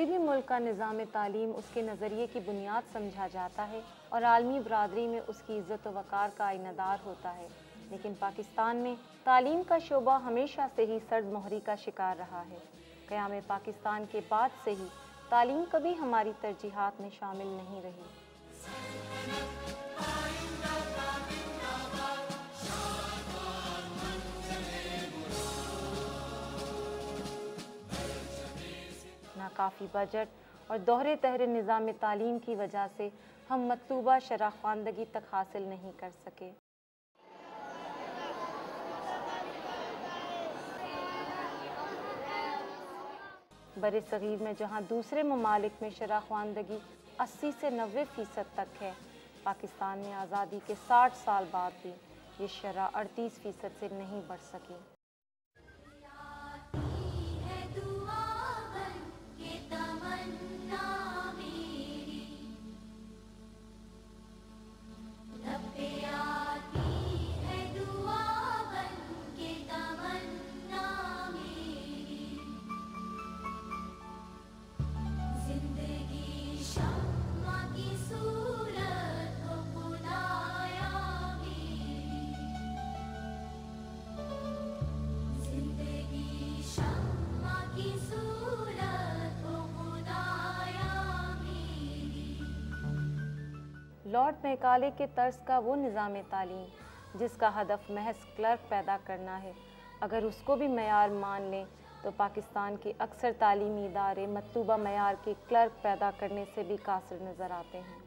کسی بھی ملک کا نظام تعلیم اس کے نظریے کی بنیاد سمجھا جاتا ہے اور عالمی برادری میں اس کی عزت و وقار کا آئینہ ہوتا ہے، لیکن پاکستان میں تعلیم کا شعبہ ہمیشہ سے ہی سرد مہری کا شکار رہا ہے۔ قیام پاکستان کے بعد سے ہی تعلیم کبھی ہماری ترجیحات میں شامل نہیں رہی۔ ناکافی بجٹ اور دوہرے تہرے نظام تعلیم کی وجہ سے ہم مطلوبہ شرح خواندگی تک حاصل نہیں کر سکے۔ بر صغیر میں جہاں دوسرے ممالک میں شرح خواندگی 80 سے 90% تک ہے، پاکستان میں آزادی کے 60 سال بعد بھی یہ شرح 38% سے نہیں بڑھ سکی۔ لارڈ میکالے کے طرز کا وہ نظام تعلیم جس کا ہدف محض کلرک پیدا کرنا ہے، اگر اس کو بھی معیار مان لیں تو پاکستان کے اکثر تعلیمی ادارے مطلوبہ معیار کے کلرک پیدا کرنے سے بھی قاصر نظر آتے ہیں۔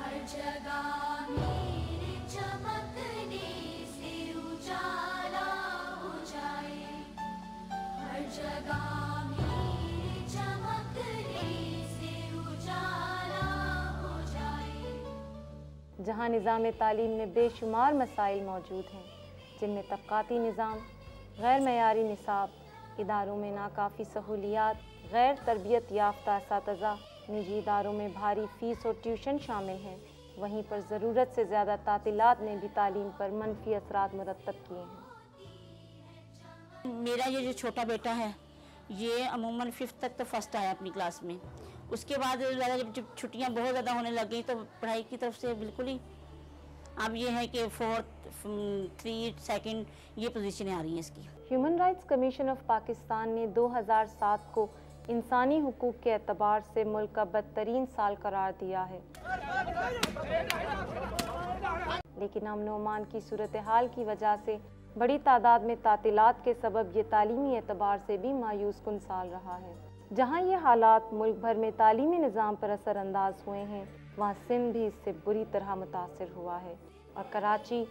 ہر جگہ میرے چمکنے سے اجالا ہو جائے، ہر جگہ جہاں نظام تعلیم میں بے شمار مسائل موجود ہیں، جن میں طبقاتی نظام، غیر معیاری نصاب، اداروں میں ناکافی سہولیات، غیر تربیت یافتہ اساتذہ، نجی اداروں میں بھاری فیس اور ٹیوشن شامل ہیں، وہیں پر ضرورت سے زیادہ تعطیلات نے بھی تعلیم پر منفی اثرات مرتب کیے ہیں۔ میرا یہ جو چھوٹا بیٹا ہے یہ عموماً 5th تک تو فرسٹ آیا اپنی کلاس میں، اس کے بعد جب چھٹیاں بہت زیادہ ہونے لگ گئی تو پڑھائی کی طرف سے بالکل ہی اب یہ ہے کہ 4th 3 2nd یہ پوزیشنیں آ رہی ہیں اس کی۔ Human rights commission of Pakistan نے 2007 کو انسانی حقوق کے اعتبار سے ملک کا بدترین سال قرار دیا ہے، لیکن امن و امان کی صورتحال کی وجہ سے بڑی تعداد میں تعطیلات کے سبب یہ تعلیمی اعتبار سے بھی مایوس کن سال رہا ہے۔ جہاں یہ حالات ملک بھر میں تعلیمی نظام پر اثر انداز ہوئے ہیں، وہاں سندھ بھی اس سے بری طرح متاثر ہوا ہے، اور کراچی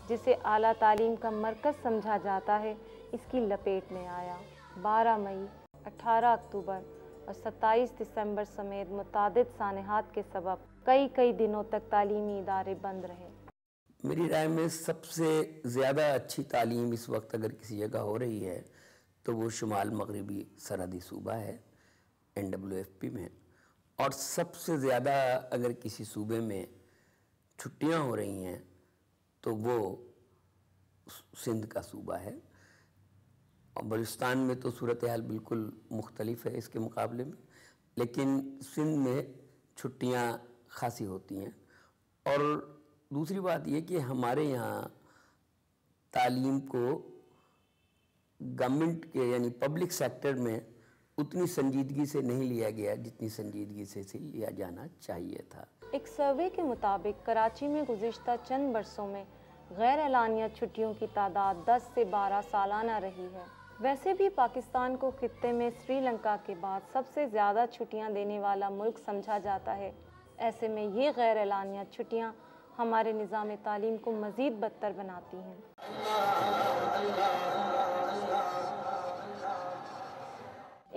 جسے اعلیٰ تعلیم کا مرکز سمجھا جاتا ہے اس کی لپیٹ میں آیا۔ 12 مئی، 18 اکتوبر اور 27 دسمبر سمیت متعدد سانحات کے سبب کئی دنوں تک تعلیمی ادارے بند رہے۔ میری رائے میں سب سے زیادہ اچھی تعلیم اس وقت اگر کسی جگہ ہو رہی ہے تو وہ شمال مغربی سرحدی صوبہ ہے NWFP میں، اور سب سے زیادہ اگر کسی صوبے میں چھٹیاں ہو رہی ہیں تو وہ سندھ کا صوبہ ہے، اور بلوچستان میں تو صورتحال بالکل مختلف ہے اس کے مقابلے میں، لیکن سندھ میں چھٹیاں خاصی ہوتی ہیں۔ اور دوسری بات یہ کہ ہمارے یہاں تعلیم کو گورنمنٹ کے یعنی پبلک سیکٹر میں اتنی سنجیدگی سے نہیں لیا گیا جتنی سنجیدگی سے لیا جانا چاہیے تھا۔ ایک سروے کے مطابق کراچی میں گزشتہ چند برسوں میں غیر اعلانیہ چھٹیوں کی تعداد 10 سے 12 سالانہ رہی ہے۔ ویسے بھی پاکستان کو خطے میں سری لنکا کے بعد سب سے زیادہ چھٹیاں دینے والا ملک سمجھا جاتا ہے، ایسے میں یہ غیر اعلانیہ چھٹیاں ہمارے نظام تعلیم کو مزید بدتر بناتی ہیں۔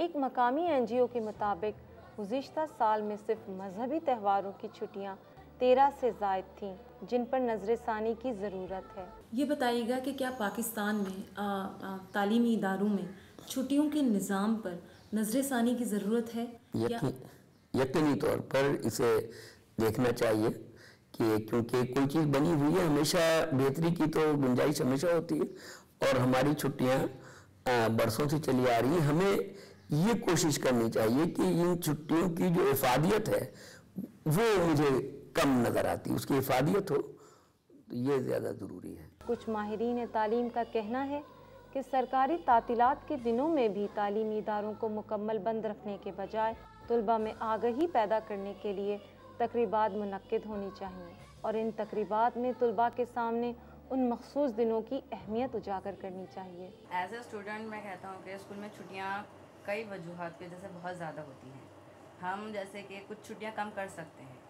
ایک مقامی NGO کے مطابق گزشتہ سال میں صرف مذہبی تہواروں کی چھٹیاں 13 سے زائد تھیں، جن پر نظر ثانی کی ضرورت ہے۔ یہ بتائیے گا کہ کیا پاکستان میں تعلیمی اداروں میں چھٹیوں کے نظام پر نظر ثانی کی ضرورت ہے؟ یقینی طور پر اسے دیکھنا چاہیے کہ کیونکہ کوئی چیز بنی ہوئی ہے، ہمیشہ بہتری کی تو گنجائش ہمیشہ ہوتی ہے، اور ہماری چھٹیاں برسوں سے چلی آ رہی ہے. ہمیں یہ کوشش کرنی چاہیے کہ ان چھٹیوں کی جو افادیت ہے وہ مجھے کم نظر آتی، اس کی افادیت ہو تو یہ زیادہ ضروری ہے. کچھ ماہرین تعلیم کا کہنا ہے کہ سرکاری تعطیلات کے دنوں میں بھی تعلیمی اداروں کو مکمل بند رکھنے کے بجائے طلباء میں آگہی پیدا کرنے کے لیے تقریبات منعقد ہونی چاہیے، اور ان تقریبات میں طلباء کے سامنے ان مخصوص دنوں کی اہمیت اجاگر کرنی چاہیے. ایز اے اسٹوڈنٹ میں کہتا ہوں کہ اسکول میں چھٹیاں کئی وجوہات کی وجہ سے بہت زیادہ ہوتی ہیں. ہم جیسے کہ کچھ چھٹیاں کم کر سکتے ہیں.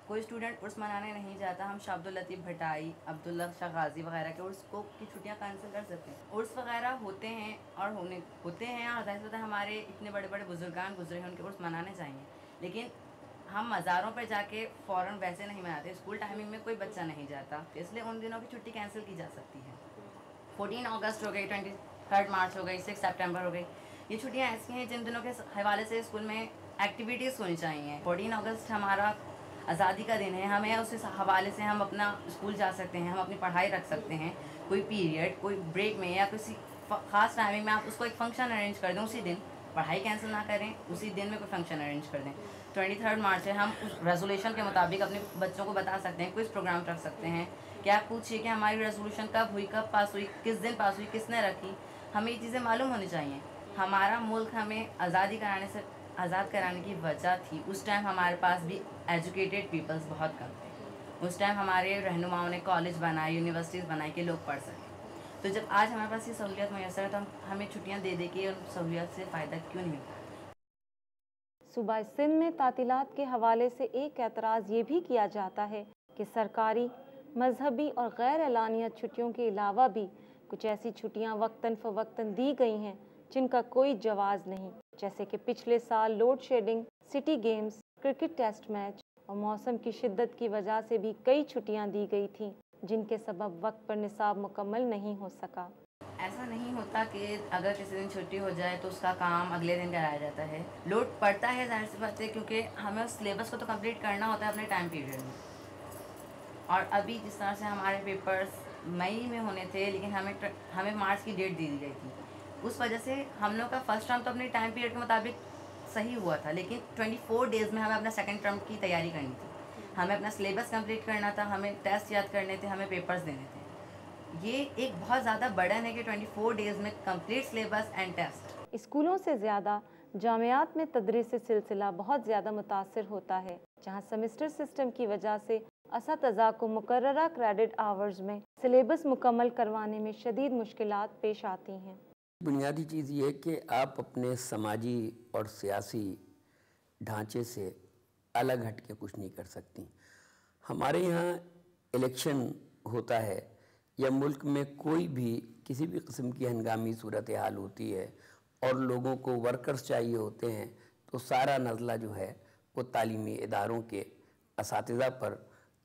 کوئی اسٹوڈنٹ عرس منانے نہیں جاتا، ہم شاہ عبداللطیف بھٹائی، عبداللہ شاہ غازی وغیرہ کے عرس کی چھٹیاں کینسل کر سکتے ہیں. عرس وغیرہ ہوتے ہیں اور ظاہر سی بات ہے ہمارے اتنے بڑے بڑے بزرگان گزرے ہیں، ان کے عرس منانے چاہیے. لیکن ہم مزاروں پہ جا کے فوراً ویسے نہیں مناتے. اسکول ٹائمنگ میں کوئی بچہ نہیں جاتا، اس لیے ان دنوں کی چھٹی کینسل کی جا سکتی ہے. 14 اگست ہو گئی، 23 مارچ ہو گئی، 6 سپٹمبر ہو گئی. یہ چھٹیاں ایسی ہیں جن دنوں کے حوالے سے اسکول میں ایکٹیویٹیز ہونی چاہیے. 14 اگست ہمارا آزادی کا دن ہے، ہمیں اس حوالے سے ہم اپنا اسکول جا سکتے ہیں، ہم اپنی پڑھائی رکھ سکتے ہیں. کوئی پیریڈ، کوئی بریک میں یا کسی خاص ٹائمنگ میں آپ اس کو ایک فنکشن ارینج کر دیں. اسی دن پڑھائی کینسل نہ کریں، اسی دن میں کوئی فنکشن ارینج کر دیں. 23 مارچ ہے، ہم اس ریزولوشن کے مطابق اپنے بچوں کو بتا سکتے ہیں، کوئی پروگرام رکھ سکتے ہیں کہ آپ پوچھیے کہ ہماری ریزولوشن کب ہوئی، کب پاس ہوئی، کس دن پاس ہوئی، کس نے رکھی. ہمیں یہ چیزیں معلوم ہونی چاہیے. ہمارا ملک ہمیں آزاد کرانے کی وجہ تھی. اس ٹائم ہمارے پاس بھی ایجوکیٹڈ پیپلز بہت کم تھے. اس ٹائم ہمارے رہنماؤں نے کالج بنائے، یونیورسٹیز بنائی کہ لوگ پڑھ سکیں. تو جب آج ہمارے پاس یہ سہولیت میسر ہے تو ہمیں چھٹیاں دے کے ان سہولیات سے فائدہ کیوں نہیں ملتا. صوبہ سندھ میں تعطیلات کے حوالے سے ایک اعتراض یہ بھی کیا جاتا ہے کہ سرکاری، مذہبی اور غیر اعلانیہ چھٹیوں کے علاوہ بھی کچھ ایسی چھٹیاں وقتاً فوقتاً دی گئی ہیں جن کا کوئی جواز نہیں، جیسے کہ پچھلے سال load shedding, city games, cricket test match اور موسم کی شدت کی وجہ سے بھی کئی چھٹیاں دی گئی تھیں جن کے سبب وقت پر نصاب مکمل نہیں ہو سکا. ایسا نہیں ہوتا کہ اگر کسی دن چھٹی ہو جائے تو اس کا کام اگلے دن کرایا جاتا ہے. لوڈ پڑتا ہے ظاہر سی بات ہے، کیونکہ ہمیں اس سلیبس کو تو کمپلیٹ کرنا ہوتا ہے اپنے ٹائم پیریڈ میں. اور ابھی جس طرح سے ہمارے پیپرز مئی میں ہونے تھے لیکن ہمیں مارچ کی ڈیٹ دے دی گئی تھی، اس وجہ سے ہم لوگ کا فرسٹ ٹرم تو اپنے ٹائم پیریڈ کے مطابق صحیح ہوا تھا، لیکن 24 ڈیز میں ہمیں اپنا سیکنڈ ٹرم کی تیاری کرنی تھی. ہمیں اپنا سلیبس کمپلیٹ کرنا تھا، ہمیں ٹیسٹ یاد کرنے تھے، ہمیں پیپرز دینے تھے. یہ ایک بہت زیادہ برڈن ہے کہ 24 ڈیز میں کمپلیٹ سلیبس اینڈ ٹیسٹ. اسکولوں سے زیادہ جامعات میں تدریسی سلسلہ بہت زیادہ متاثر ہوتا ہے، جہاں سیمسٹر سسٹم کی وجہ سے اساتذہ کو مقررہ کریڈٹ آورز میں سلیبس مکمل کروانے میں شدید مشکلات پیش آتی ہیں. بنیادی چیز یہ ہے کہ آپ اپنے سماجی اور سیاسی ڈھانچے سے الگ ہٹ کے کچھ نہیں کر سکتی. ہمارے یہاں الیکشن ہوتا ہے یا ملک میں کوئی بھی کسی بھی قسم کی ہنگامی صورتحال ہوتی ہے اور لوگوں کو ورکرز چاہیے ہوتے ہیں، تو سارا نزلہ جو ہے وہ تعلیمی اداروں کے اساتذہ پر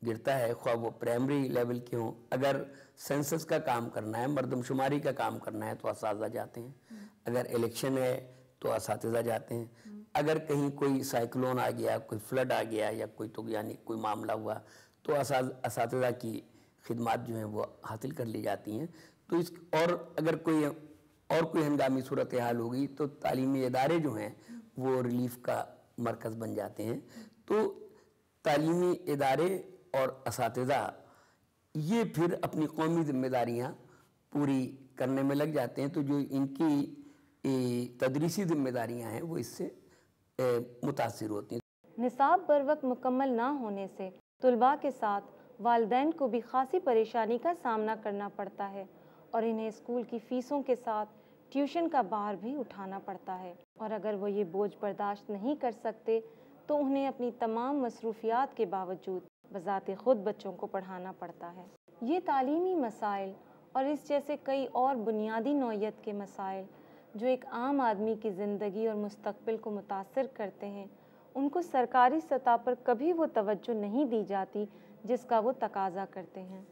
گرتا ہے، خواہ وہ پرائمری لیول کے ہوں. اگر سینسس کا کام کرنا ہے، مردم شماری کا کام کرنا ہے تو اساتذہ جاتے ہیں. اگر الیکشن ہے تو اساتذہ جاتے ہیں. اگر کہیں کوئی سائیکلون آ گیا، کوئی فلڈ آ گیا یا کوئی معاملہ ہوا تو اساتذہ کی خدمات جو ہیں وہ حاصل کر لی جاتی ہیں. تو اور اگر کوئی ہنگامی صورتحال ہوگی تو تعلیمی ادارے جو ہیں وہ ریلیف کا مرکز بن جاتے ہیں. تو تعلیمی ادارے اور اساتذہ یہ پھر اپنی قومی ذمہ داریاں پوری کرنے میں لگ جاتے ہیں. تو جو ان کی تدریسی ذمہ داریاں ہیں وہ اس سے متاثر ہوتی ہیں. نصاب بر وقت مکمل نہ ہونے سے طلباء کے ساتھ والدین کو بھی خاصی پریشانی کا سامنا کرنا پڑتا ہے اور انہیں اسکول کی فیسوں کے ساتھ ٹیوشن کا بار بھی اٹھانا پڑتا ہے. اور اگر وہ یہ بوجھ برداشت نہیں کر سکتے تو انہیں اپنی تمام مصروفیات کے باوجود بذات خود بچوں کو پڑھانا پڑتا ہے. یہ تعلیمی مسائل اور اس جیسے کئی اور بنیادی نوعیت کے مسائل جو ایک عام آدمی کی زندگی اور مستقبل کو متاثر کرتے ہیں، ان کو سرکاری سطح پر کبھی وہ توجہ نہیں دی جاتی جس کا وہ تقاضا کرتے ہیں.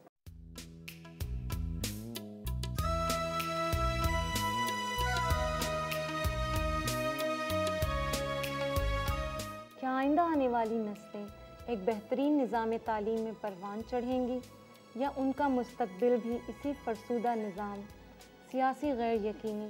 کیا آئندہ آنے والی نسلیں ایک بہترین نظام تعلیم میں پروان چڑھیں گی یا ان کا مستقبل بھی اسی فرسودہ نظام، سیاسی غیر یقینی